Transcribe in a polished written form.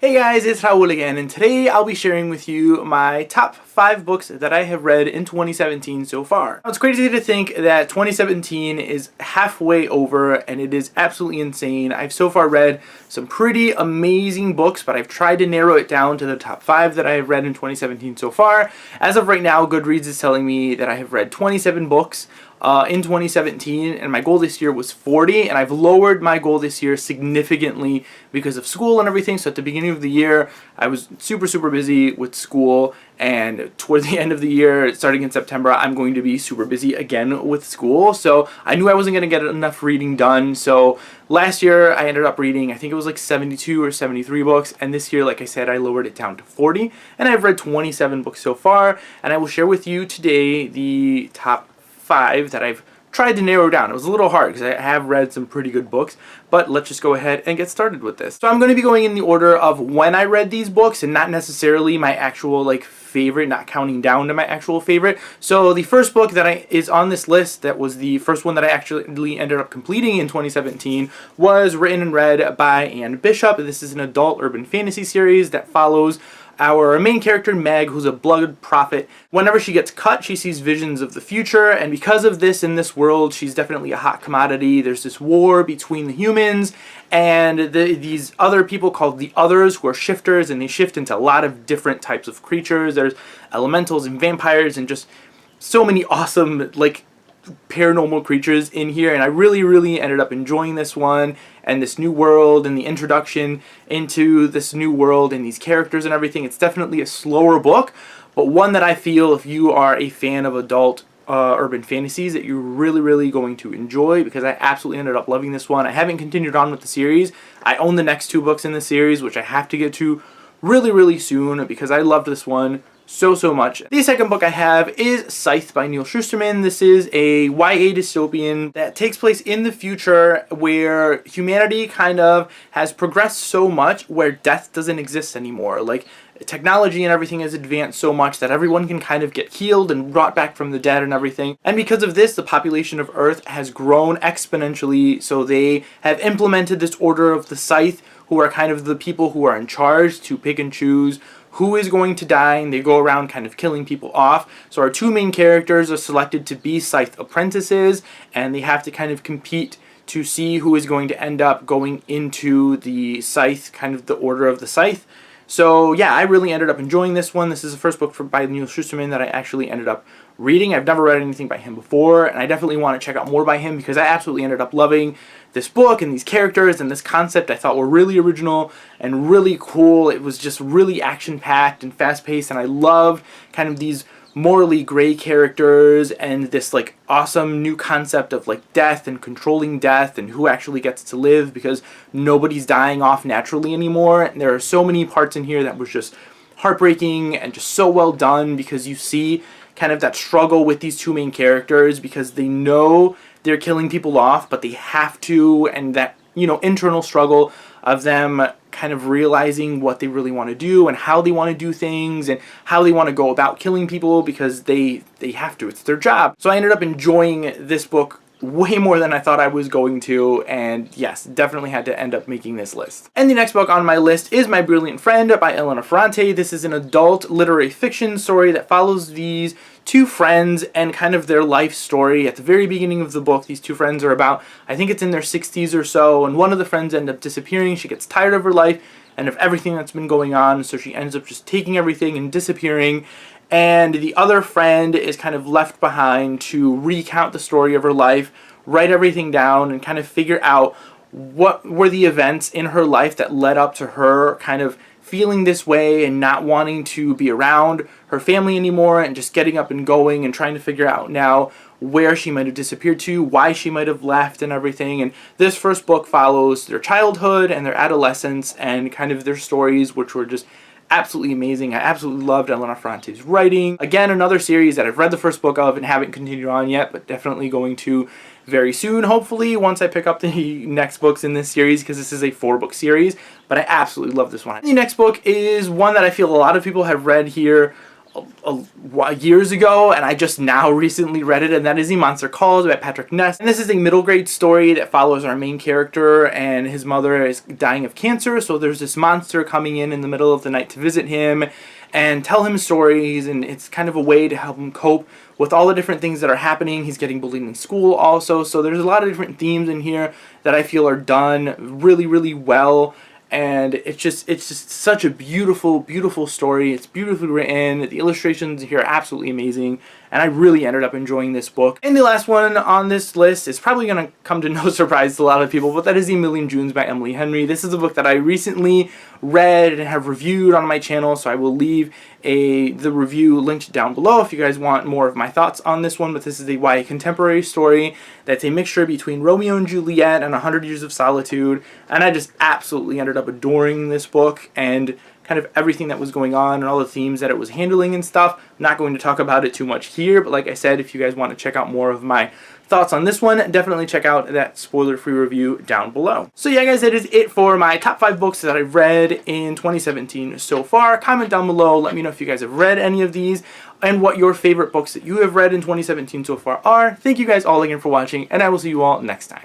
Hey guys, it's Raul again, and today I'll be sharing with you my top 5 books that I have read in 2017 so far. Now, it's crazy to think that 2017 is halfway over, and it is absolutely insane. I've so far read some pretty amazing books, but I've tried to narrow it down to the top 5 that I have read in 2017 so far. As of right now, Goodreads is telling me that I have read 27 books in 2017, and my goal this year was 40, and I've lowered my goal this year significantly because of school and everything. So at the beginning of the year, I was super busy with school, and towards the end of the year, starting in September, I'm going to be super busy again with school. So I knew I wasn't going to get enough reading done. So last year, I ended up reading, I think it was like 72 or 73 books, and this year, like I said, I lowered it down to 40, and I've read 27 books so far, and I will share with you today the top 5 that I've tried to narrow down. It was a little hard because I have read some pretty good books, but let's just go ahead and get started with this. So I'm going to be going in the order of when I read these books and not necessarily my actual favorite, not counting down to my actual favorite. So the first book that is on this list, that was the first one that I actually ended up completing in 2017, was written and read by Anne Bishop. This is an adult urban fantasy series that follows our main character, Meg, who's a blood prophet. Whenever she gets cut, she sees visions of the future, and because of this, in this world, she's definitely a hot commodity. There's this war between the humans and these other people called the Others, who are shifters, and they shift into a lot of different types of creatures. There's elementals and vampires and just so many awesome, paranormal creatures in here, and I really ended up enjoying this one and this new world and the introduction into this new world and these characters and everything. It's definitely a slower book, but one that I feel if you are a fan of adult urban fantasies that you're really going to enjoy, because I absolutely ended up loving this one. I haven't continued on with the series. I own the next 2 books in the series, which I have to get to really soon because I loved this one so much. The second book I have is Scythe by Neal Shusterman. This is a YA dystopian that takes place in the future where humanity kind of has progressed so much where death doesn't exist anymore. Technology and everything has advanced so much that everyone can kind of get healed and brought back from the dead and everything. And because of this, the population of Earth has grown exponentially, so they have implemented this order of the Scythe, who are kind of the people who are in charge to pick and choose who is going to die, and they go around kind of killing people off. So our 2 main characters are selected to be Scythe apprentices, and they have to kind of compete to see who is going to end up going into the Scythe, kind of the order of the Scythe. So yeah, I really ended up enjoying this one. This is the first book by Neal Shusterman that I actually ended up reading. I've never read anything by him before, and I definitely want to check out more by him because I absolutely ended up loving this book and these characters and this concept. I thought were really original and really cool. It was just really action-packed and fast-paced, and I loved kind of these morally gray characters and this awesome new concept of death and controlling death and who actually gets to live, because nobody's dying off naturally anymore. And there are so many parts in here that was just heartbreaking and just so well done, because you see kind of that struggle with these 2 main characters because they know they're killing people off, but they have to, and that, internal struggle of them kind of realizing what they really want to do and how they want to do things and how they want to go about killing people because they have to. It's their job. So I ended up enjoying this book way more than I thought I was going to, and yes, definitely had to end up making this list. And the next book on my list is My Brilliant Friend by Elena Ferrante. This is an adult literary fiction story that follows these 2 friends and kind of their life story. At the very beginning of the book, these 2 friends are about, I think it's in their 60s or so, and one of the friends ends up disappearing. She gets tired of her life and of everything that's been going on, so she ends up just taking everything and disappearing. And the other friend is kind of left behind to recount the story of her life, write everything down, and kind of figure out what were the events in her life that led up to her kind of feeling this way and not wanting to be around her family anymore, and just getting up and going and trying to figure out now where she might have disappeared to, why she might have left and everything. And this first book follows their childhood and their adolescence and kind of their stories, which were just absolutely amazing. I absolutely loved Elena Ferrante's writing. Again, another series that I've read the first book of and haven't continued on yet, but definitely going to very soon, hopefully, once I pick up the next books in this series, because this is a 4-book series. But I absolutely love this one. The next book is one that I feel a lot of people have read here years ago, and I just now recently read it, and that is The Monster Calls by Patrick Ness. And this is a middle grade story that follows our main character, and his mother is dying of cancer, so there's this monster coming in the middle of the night to visit him and tell him stories, and it's kind of a way to help him cope with all the different things that are happening. He's getting bullied in school also, so there's a lot of different themes in here that I feel are done really, really well. And it's just such a beautiful, beautiful story. It's beautifully written. The illustrations here are absolutely amazing, and I really ended up enjoying this book. And the last one on this list is probably going to come to no surprise to a lot of people, but that is A Million Junes by Emily Henry. This is a book that I recently read and have reviewed on my channel, so I will leave the review linked down below if you guys want more of my thoughts on this one. But this is a YA contemporary story that's a mixture between Romeo and Juliet and 100 Years of Solitude, and I just absolutely ended up adoring this book and kind of everything that was going on and all the themes that it was handling and stuff. I'm not going to talk about it too much here, but like I said, if you guys want to check out more of my thoughts on this one, definitely check out that spoiler-free review down below. So yeah, guys, that is it for my top 5 books that I've read in 2017 so far. Comment down below, let me know if you guys have read any of these and what your favorite books that you have read in 2017 so far are. Thank you guys all again for watching, and I will see you all next time.